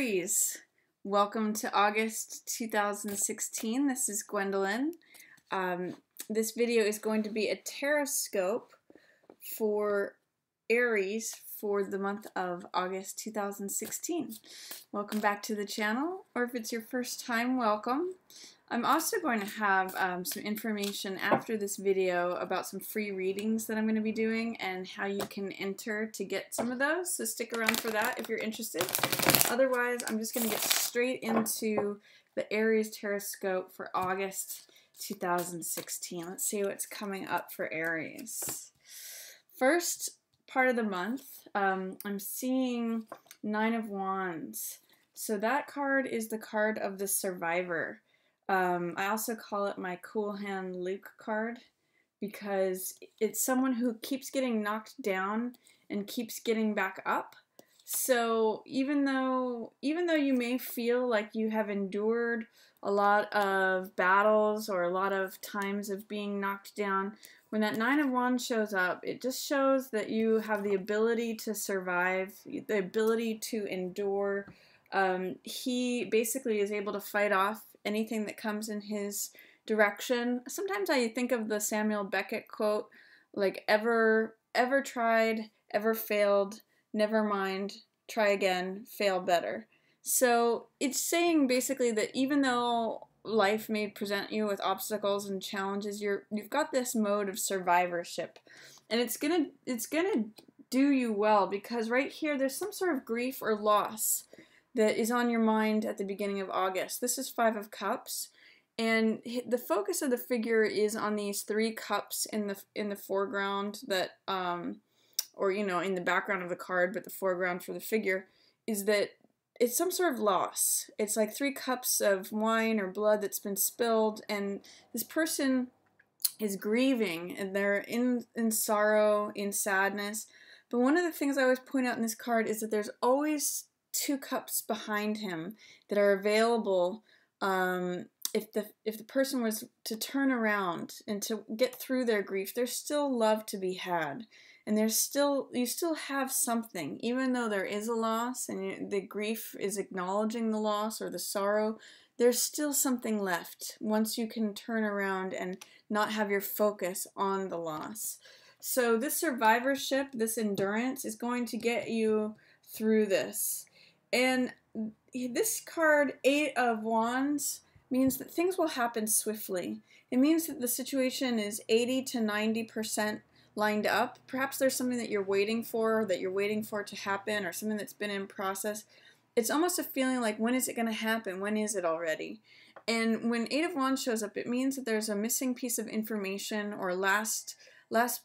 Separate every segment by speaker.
Speaker 1: Aries, welcome to August 2016. This is Gwendolyn. This video is going to be a Tarotscope for Aries for the month of August 2016. Welcome back to the channel, or if it's your first time, welcome. I'm also going to have some information after this video about some free readings that I'm going to be doing and how you can enter to get some of those, so stick around for that if you're interested. Otherwise, I'm just going to get straight into the Aries Tarotscope for August 2016. Let's see what's coming up for Aries. First part of the month, I'm seeing Nine of Wands. So that card is the card of the survivor. I also call it my Cool Hand Luke card because it's someone who keeps getting knocked down and keeps getting back up. So even though you may feel like you have endured a lot of battles or a lot of times of being knocked down, when that Nine of Wands shows up, it just shows that you have the ability to survive, the ability to endure. He basically is able to fight off anything that comes in his direction. Sometimes I think of the Samuel Beckett quote, like, ever tried, ever failed, never mind, try again, fail better. So it's saying basically that even though life may present you with obstacles and challenges, you've got this mode of survivorship, and it's gonna do you well, because right here there's some sort of grief or loss that is on your mind at the beginning of August. This is Five of Cups, and the focus of the figure is on these three cups in the foreground that, or you know, in the background of the card, but the foreground for the figure is that it's some sort of loss. It's like three cups of wine or blood that's been spilled, and this person is grieving, and they're in sorrow, in sadness. But one of the things I always point out in this card is that there's always two cups behind him that are available if the person was to turn around and to get through their grief. There's still love to be had, and you still have something, even though there is a loss and the grief is acknowledging the loss or the sorrow. There's still something left once you can turn around and not have your focus on the loss. So this survivorship, this endurance, is going to get you through this. And this card, Eight of Wands, means that things will happen swiftly. It means that the situation is 80 to 90% lined up. Perhaps there's something that you're waiting for, to happen, or something that's been in process. It's almost a feeling like, when is it going to happen? When is it already? And when Eight of Wands shows up, it means that there's a missing piece of information or last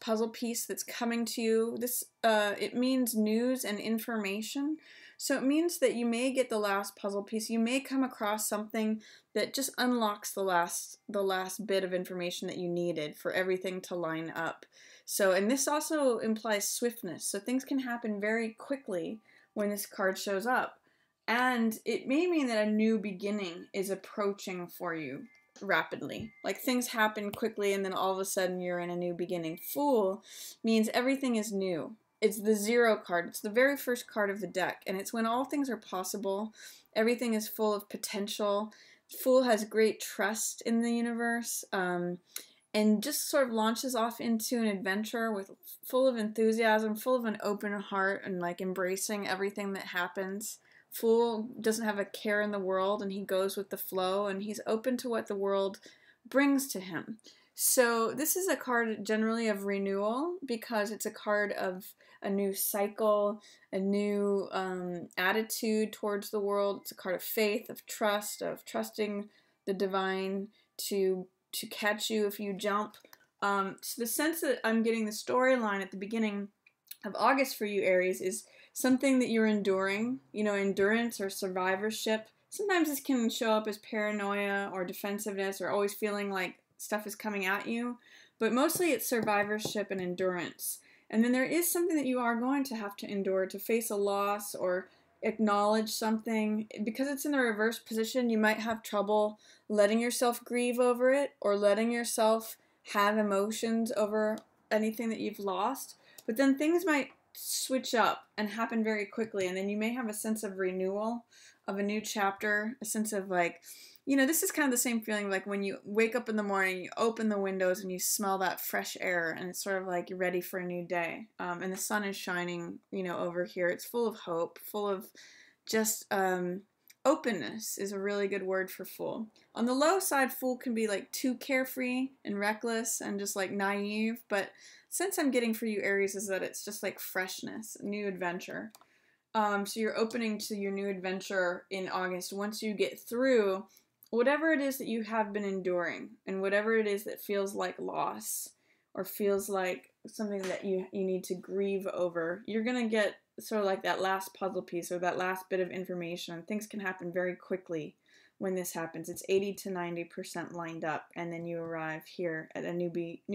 Speaker 1: puzzle piece that's coming to you. It means news and information. So it means that you may get the last puzzle piece. You may come across something that just unlocks the last bit of information that you needed for everything to line up. So, and this also implies swiftness. So things can happen very quickly when this card shows up. And it may mean that a new beginning is approaching for you rapidly. Like, things happen quickly and then all of a sudden you're in a new beginning. Fool means everything is new. It's the Zero card. It's the very first card of the deck, and it's when all things are possible. Everything is full of potential. Fool has great trust in the universe, and just sort of launches off into an adventure full of enthusiasm, full of an open heart, and like embracing everything that happens. Fool doesn't have a care in the world, and he goes with the flow, and he's open to what the world brings to him. So this is a card generally of renewal, because it's a card of a new cycle, a new attitude towards the world. It's a card of faith, of trust, of trusting the divine to catch you if you jump. So the sense that I'm getting, the storyline at the beginning of August for you, Aries, is something that you're enduring, you know, endurance or survivorship. Sometimes this can show up as paranoia or defensiveness or always feeling like stuff is coming at you, but mostly it's survivorship and endurance. And then there is something that you are going to have to endure, to face a loss or acknowledge something. Because it's in the reverse position, you might have trouble letting yourself grieve over it or letting yourself have emotions over anything that you've lost. But then things might switch up and happen very quickly, and then you may have a sense of renewal of a new chapter, a sense of like, you know, this is kind of the same feeling like when you wake up in the morning, you open the windows and you smell that fresh air, and it's sort of like you're ready for a new day. And the sun is shining, you know, over here. It's full of hope, full of just openness is a really good word for Fool. On the low side, Fool can be like too carefree and reckless and just like naive, but sense I'm getting for you, Aries, is that it's just like freshness, new adventure. So you're opening to your new adventure in August once you get through whatever it is that you have been enduring, and whatever it is that feels like loss or feels like something that you need to grieve over. You're going to get sort of like that last puzzle piece or that last bit of information. Things can happen very quickly when this happens. It's 80 to 90% lined up, and then you arrive here at a new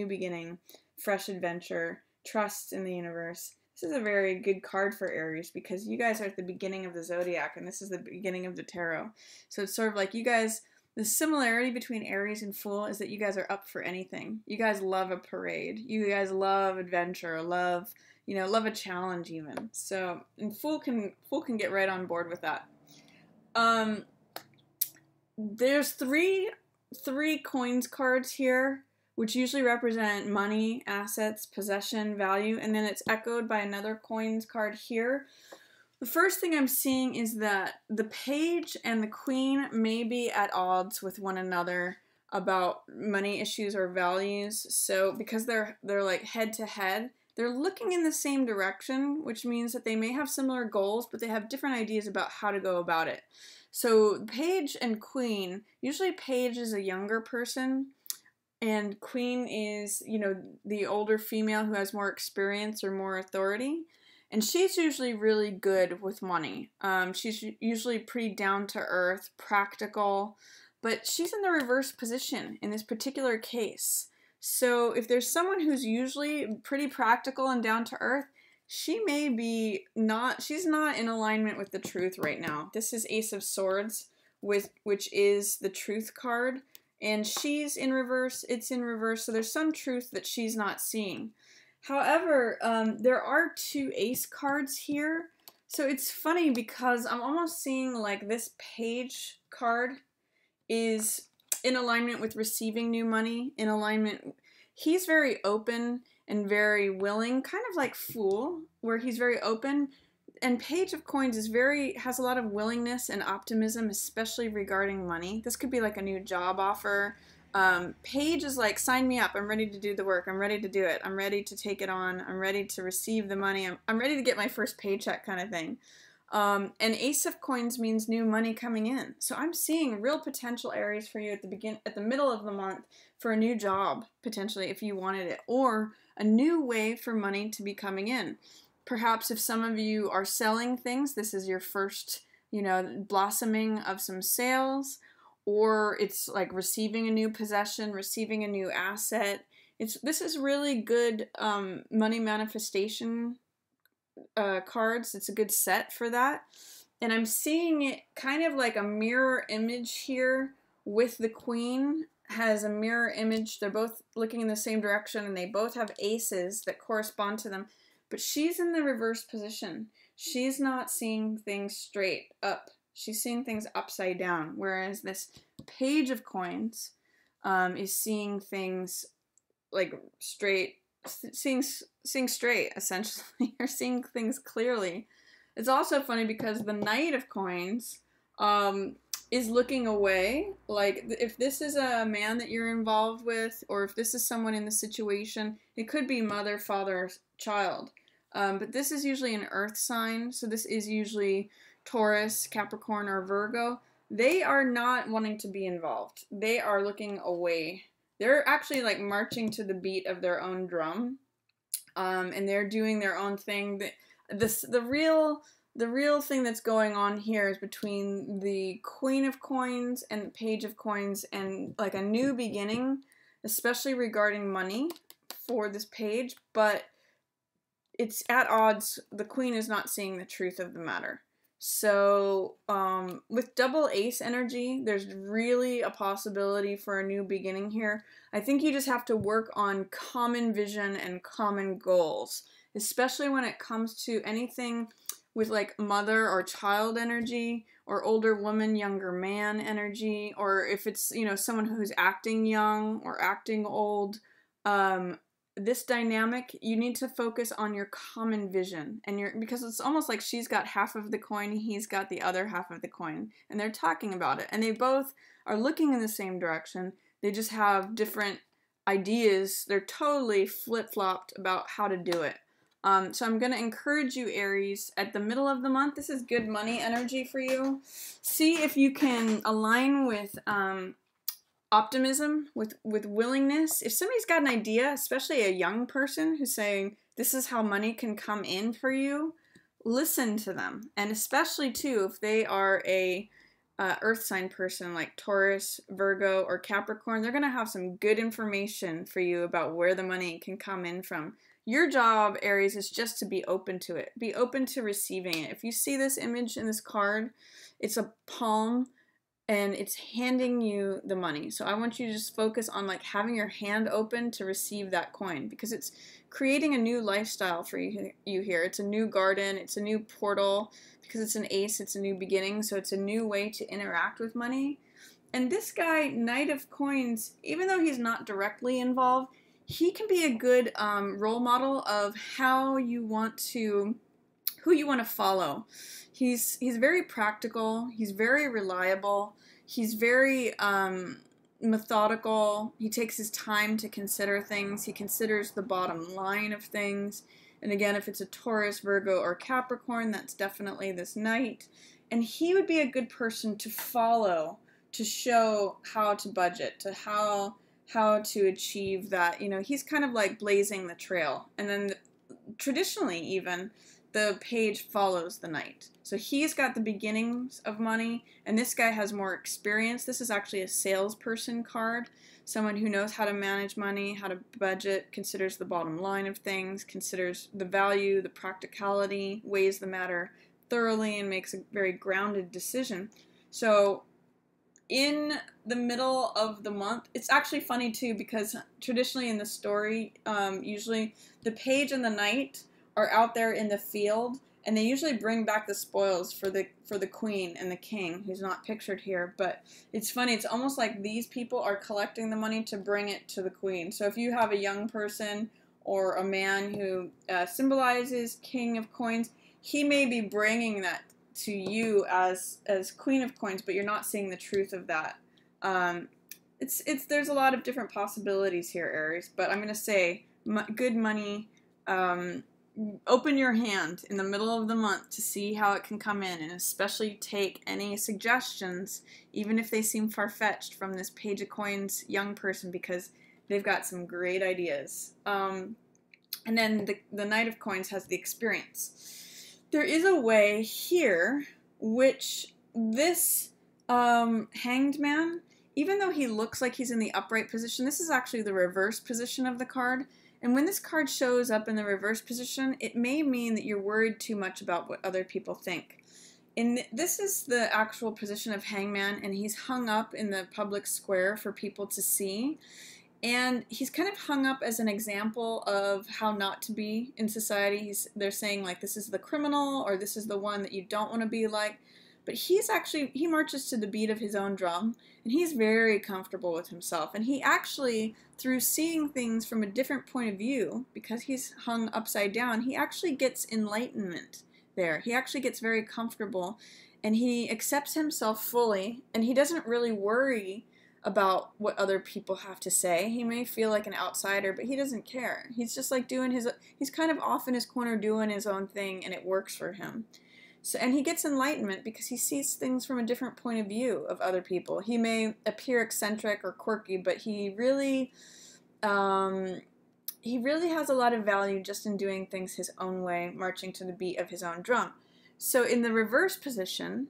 Speaker 1: beginning, fresh adventure, trust in the universe. This is a very good card for Aries because you guys are at the beginning of the zodiac and this is the beginning of the tarot. So it's sort of like you guys, the similarity between Aries and Fool is that you guys are up for anything. You guys love a parade. You guys love adventure, love, you know, love a challenge even. So, and Fool can get right on board with that. There's three coins cards here, which usually represent money, assets, possession, value, and then it's echoed by another coins card here. The first thing I'm seeing is that the page and the queen may be at odds with one another about money issues or values. So because they're like head to head, they're looking in the same direction, which means that they may have similar goals, but they have different ideas about how to go about it. So page and queen, usually page is a younger person, and queen is, you know, the older female who has more experience or more authority. And she's usually really good with money. She's usually pretty down to earth, practical, but she's in the reverse position in this particular case. So if there's someone who's usually pretty practical and down to earth, she may be she's not in alignment with the truth right now. This is Ace of Swords, which is the truth card. And she's in reverse, it's in reverse, so there's some truth that she's not seeing. However, there are two ace cards here, so it's funny because I'm almost seeing like this page card is in alignment with receiving new money, in alignment. He's very open and very willing, kind of like Fool, where he's very open. And Page of Coins is has a lot of willingness and optimism, especially regarding money. This could be like a new job offer. Page is like, sign me up. I'm ready to do the work. I'm ready to do it. I'm ready to take it on. I'm ready to receive the money. I'm ready to get my first paycheck kind of thing. And Ace of Coins means new money coming in. So I'm seeing real potential Aries for you at the middle of the month for a new job, potentially, if you wanted it, or a new way for money to be coming in. Perhaps if some of you are selling things, this is your first, you know, blossoming of some sales, or it's like receiving a new possession, receiving a new asset. This is really good money manifestation cards. It's a good set for that. And I'm seeing it kind of like a mirror image here with the queen has a mirror image. They're both looking in the same direction and they both have aces that correspond to them. But she's in the reverse position. She's not seeing things straight up. She's seeing things upside down. Whereas this Page of Coins is seeing things like straight, seeing straight, essentially. Or seeing things clearly. It's also funny because the Knight of Coins is looking away. Like, if this is a man that you're involved with, or if this is someone in the situation, it could be mother, father, child. But this is usually an earth sign, so this is usually Taurus, Capricorn, or Virgo. They are not wanting to be involved. They are looking away. They're actually like marching to the beat of their own drum, and they're doing their own thing. The real thing that's going on here is between the Queen of Coins and the Page of Coins, and like a new beginning, especially regarding money for this page, but it's at odds. The queen is not seeing the truth of the matter. So with double ace energy, there's really a possibility for a new beginning here. I think you just have to work on common vision and common goals, especially when it comes to anything with like mother or child energy, or older woman, younger man energy, or if it's, you know, someone who's acting young or acting old, this dynamic, you need to focus on your common vision, and because it's almost like she's got half of the coin, he's got the other half of the coin, and they're talking about it, and they both are looking in the same direction. They just have different ideas. They're totally flip-flopped about how to do it. So I'm going to encourage you, Aries, at the middle of the month, this is good money energy for you. See if you can align with optimism, with willingness. If somebody's got an idea, especially a young person who's saying, this is how money can come in for you, listen to them. And especially, too, if they are a earth sign person like Taurus, Virgo, or Capricorn, they're going to have some good information for you about where the money can come in from. Your job, Aries, is just to be open to it. Be open to receiving it. If you see this image in this card, it's a palm and it's handing you the money. So I want you to just focus on like having your hand open to receive that coin, because it's creating a new lifestyle for you here. It's a new garden, it's a new portal, because it's an ace, it's a new beginning, so it's a new way to interact with money. And this guy, Knight of Coins, even though he's not directly involved, he can be a good role model of how you want to, who you want to follow. He's very practical, he's very reliable, he's very methodical, he takes his time to consider things, he considers the bottom line of things. And again, if it's a Taurus, Virgo, or Capricorn, that's definitely this Knight. And he would be a good person to follow, to show how to budget, to how to achieve that. You know, he's kind of like blazing the trail. And then traditionally even, the page follows the Knight. So he's got the beginnings of money, and this guy has more experience. This is actually a salesperson card. Someone who knows how to manage money, how to budget, considers the bottom line of things, considers the value, the practicality, weighs the matter thoroughly, and makes a very grounded decision. So in the middle of the month, it's actually funny too, because traditionally in the story, usually the page and the Knight are out there in the field, and they usually bring back the spoils for the queen and the king, who's not pictured here. But it's funny, it's almost like these people are collecting the money to bring it to the queen. So if you have a young person or a man who symbolizes King of Coins, he may be bringing that to you as Queen of Coins, but you're not seeing the truth of that. There's a lot of different possibilities here, Aries, but I'm going to say good money. Open your hand in the middle of the month to see how it can come in, and especially take any suggestions, even if they seem far-fetched, from this Page of Coins young person, because they've got some great ideas. And then the Knight of Coins has the experience. There is a way here which this Hanged Man, even though he looks like he's in the upright position, this is actually the reverse position of the card. And when this card shows up in the reverse position, it may mean that you're worried too much about what other people think. This is the actual position of Hangman, and he's hung up in the public square for people to see. And he's kind of hung up as an example of how not to be in society. They're saying, like, this is the criminal, or this is the one that you don't want to be like. But he marches to the beat of his own drum, and he's very comfortable with himself. And he actually, through seeing things from a different point of view, because he's hung upside down, he actually gets enlightenment there. He actually gets very comfortable, and he accepts himself fully, and he doesn't really worry about what other people have to say. He may feel like an outsider, but he doesn't care. He's just like he's kind of off in his corner doing his own thing, and it works for him. So, and he gets enlightenment because he sees things from a different point of view of other people. He may appear eccentric or quirky, but he really has a lot of value just in doing things his own way, marching to the beat of his own drum. So in the reverse position,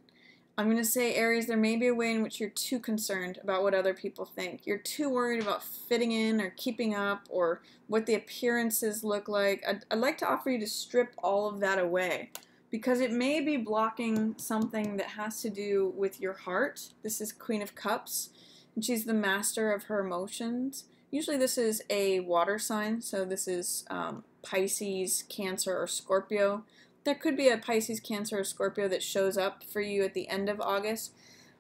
Speaker 1: I'm going to say, Aries, there may be a way in which you're too concerned about what other people think. You're too worried about fitting in or keeping up or what the appearances look like. I'd like to offer you to strip all of that away, because it may be blocking something that has to do with your heart. This is Queen of Cups, and she's the master of her emotions. Usually this is a water sign, so this is Pisces, Cancer, or Scorpio. there could be a Pisces, Cancer, or Scorpio that shows up for you at the end of August.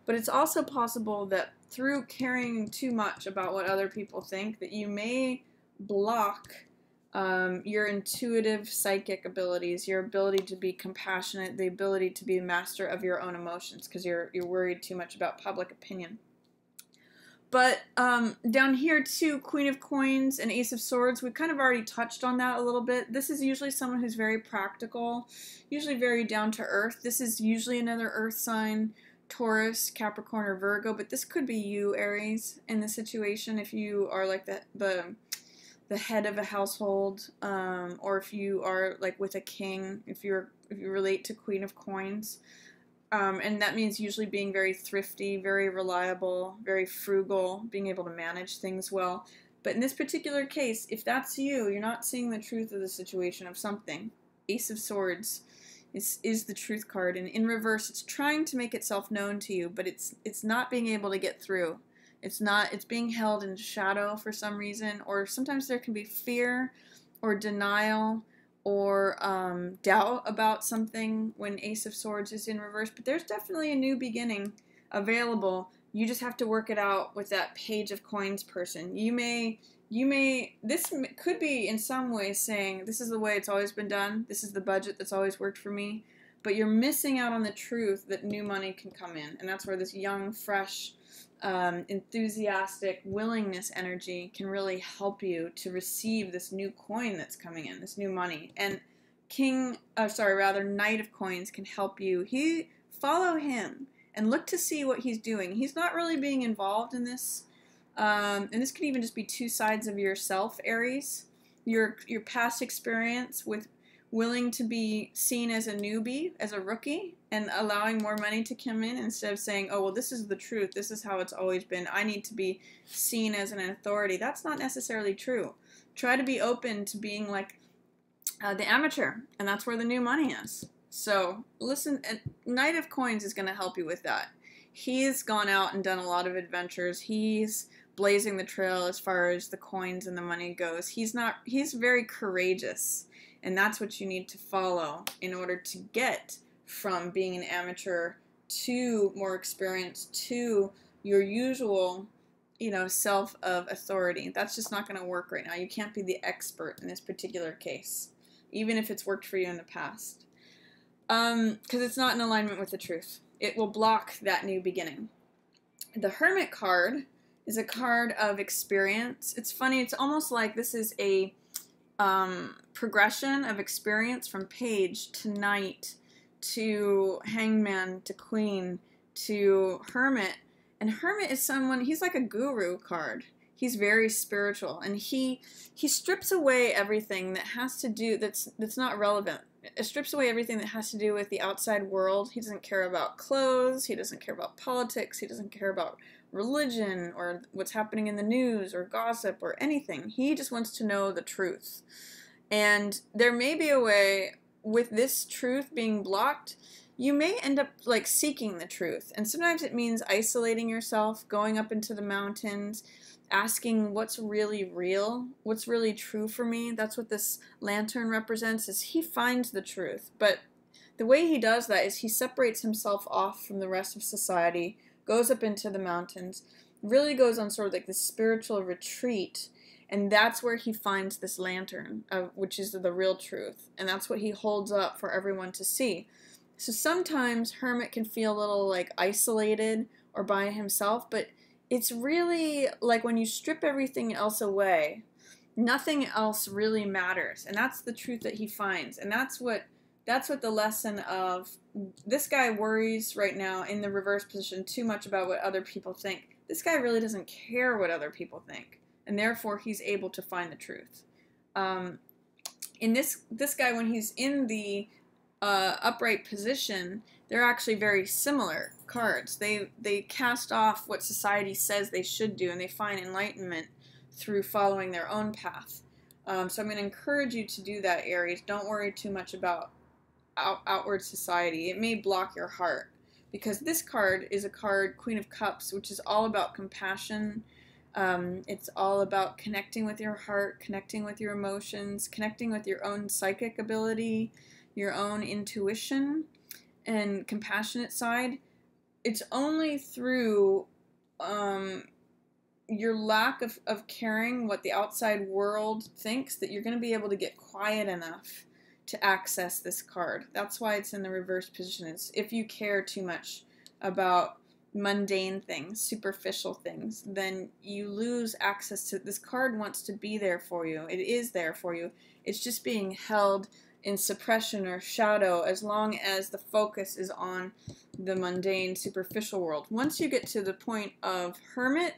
Speaker 1: But it's also possible that through caring too much about what other people think, that you may block your intuitive psychic abilities, your ability to be compassionate, the ability to be master of your own emotions, because you're worried too much about public opinion. But down here too, Queen of Coins and Ace of Swords, we kind of already touched on that a little bit. This is usually someone who's very practical, usually very down to earth. This is usually another earth sign, Taurus, Capricorn, or Virgo, but this could be you, Aries, in this situation if you are like the head of a household, or if you are like with a king, if you relate to Queen of Coins. And that means usually being very thrifty, very reliable, very frugal, being able to manage things well. But in this particular case, if that's you, you're not seeing the truth of the situation of something. Ace of Swords is the truth card, and in reverse, it's trying to make itself known to you, but it's not being able to get through. It's being held in shadow for some reason, or sometimes there can be fear or denial or doubt about something when Ace of Swords is in reverse. But there's definitely a new beginning available. You just have to work it out with that Page of Coins person. This could be in some ways saying, this is the way it's always been done, this is the budget that's always worked for me, but you're missing out on the truth that new money can come in. And that's where this young, fresh, enthusiastic willingness energy can really help you to receive this new coin that's coming in, this new money. And Knight of Coins can help you. Follow him and look to see what he's doing. He's not really being involved in this, and this could even just be two sides of yourself, Aries. Your past experience with willing to be seen as a newbie, as a rookie, and allowing more money to come in instead of saying, oh, well, this is the truth, this is how it's always been, I need to be seen as an authority. That's not necessarily true. Try to be open to being like the amateur, and that's where the new money is. So listen, Knight of Coins is going to help you with that. He's gone out and done a lot of adventures. He's blazing the trail as far as the coins and the money goes. He's very courageous. And that's what you need to follow in order to get from being an amateur to more experience to your usual, self of authority. That's just not going to work right now. You can't be the expert in this particular case, even if it's worked for you in the past. Because it's not in alignment with the truth. It will block that new beginning. The Hermit card is a card of experience. It's funny. It's almost like this is a progression of experience from Page to Knight to Hangman to Queen to Hermit. And Hermit is he's like a guru card. He's very spiritual, and he strips away everything that has to do, that's not relevant. It strips away everything that has to do with the outside world. He doesn't care about clothes, he doesn't care about politics, he doesn't care about religion or what's happening in the news or gossip or anything. He just wants to know the truth. And there may be a way, with this truth being blocked, you may end up like seeking the truth. And sometimes it means isolating yourself, going up into the mountains, asking what's really real, what's really true for me. That's what this lantern represents, is he finds the truth. But the way he does that is he separates himself off from the rest of society, goes up into the mountains, really goes on sort of like this spiritual retreat, and that's where he finds this lantern, which is the real truth. And that's what he holds up for everyone to see. So sometimes Hermit can feel a little like isolated or by himself, but it's really like when you strip everything else away, nothing else really matters. And that's the truth that he finds. And that's what the lesson of this guy worries right now in the reverse position too much about what other people think. This guy really doesn't care what other people think, and therefore he's able to find the truth. In this guy, when he's in the upright position, they're actually very similar cards. They cast off what society says they should do, and they find enlightenment through following their own path. So I'm going to encourage you to do that, Aries. Don't worry too much about outward society. It may block your heart, because this card is a card, Queen of Cups, which is all about compassion. It's all about connecting with your heart, connecting with your emotions, connecting with your own psychic ability, your own intuition and compassionate side, it's only through your lack of caring what the outside world thinks that you're going to be able to get quiet enough to access this card. That's why it's in the reverse position. It's if you care too much about mundane things, superficial things, then you lose access to this card. Wants to be there for you. It is there for you. It's just being held in suppression or shadow as long as the focus is on the mundane, superficial world. Once you get to the point of hermit,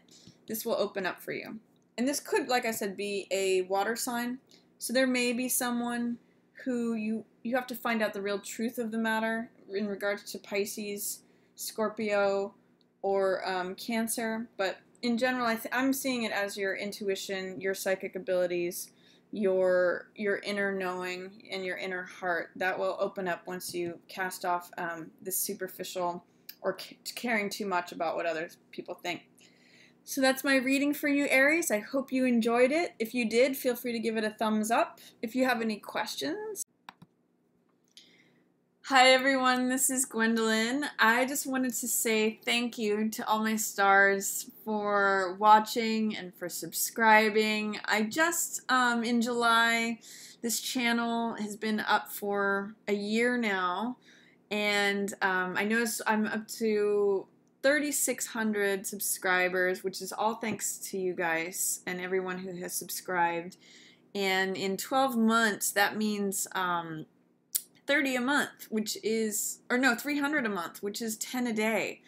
Speaker 1: this will open up for you. And this could, like I said, be a water sign. So there may be someone who you have to find out the real truth of the matter in regards to Pisces, Scorpio, or Cancer. But in general, I'm seeing it as your intuition, your psychic abilities, your inner knowing, and your inner heart. That will open up once you cast off this superficial or caring too much about what other people think. So that's my reading for you, Aries. I hope you enjoyed it. If you did, feel free to give it a thumbs up. If you have any questions. Hi everyone, this is Gwendolyn. I just wanted to say thank you to all my stars for watching and for subscribing. I just, in July, this channel has been up for a year now, and I noticed I'm up to 3,600 subscribers, which is all thanks to you guys and everyone who has subscribed. And in 12 months, that means 30 a month, which is, or no, 300 a month, which is 10 a day.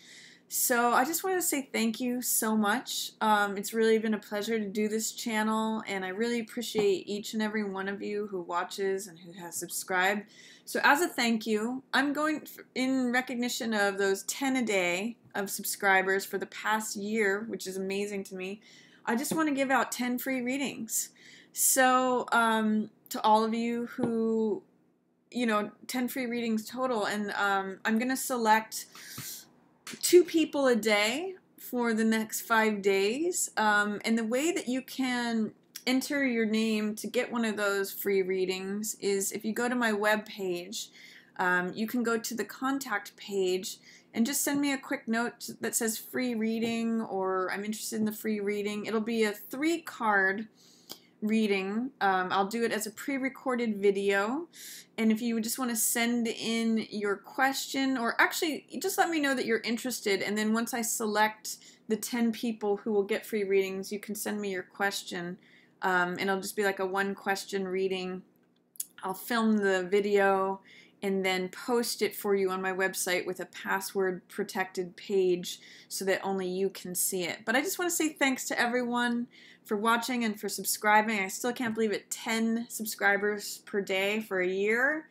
Speaker 1: So I just wanted to say thank you so much. It's really been a pleasure to do this channel, and I really appreciate each and every one of you who watches and who has subscribed. So as a thank you, I'm going, in recognition of those 10 a day of subscribers for the past year, which is amazing to me, I just want to give out 10 free readings. So to all of you who, 10 free readings total, and I'm going to select 2 people a day for the next 5 days, and the way that you can enter your name to get one of those free readings is if you go to my web page, you can go to the contact page and just send me a quick note that says free reading or I'm interested in the free reading. It'll be a 3-card reading. I'll do it as a pre-recorded video, and if you just want to send in your question, or actually just let me know that you're interested, and then once I select the 10 people who will get free readings, you can send me your question, and it'll just be like a 1-question reading. I'll film the video and then post it for you on my website with a password protected page so that only you can see it. But I just want to say thanks to everyone for watching and for subscribing. I still can't believe it, 10 subscribers per day for a year.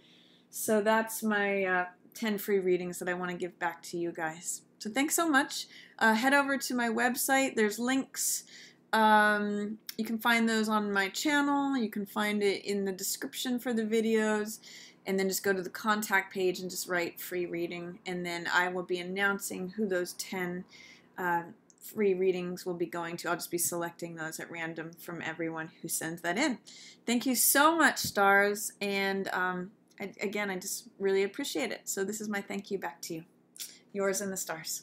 Speaker 1: So that's my 10 free readings that I want to give back to you guys. So thanks so much. Head over to my website. There's links. You can find those on my channel. You can find it in the description for the videos. And then just go to the contact page and just write free reading. And then I will be announcing who those 10 free readings will be going to. I'll just be selecting those at random from everyone who sends that in. Thank you so much, stars. And again, I just really appreciate it. So this is my thank you back to you. Yours and the stars.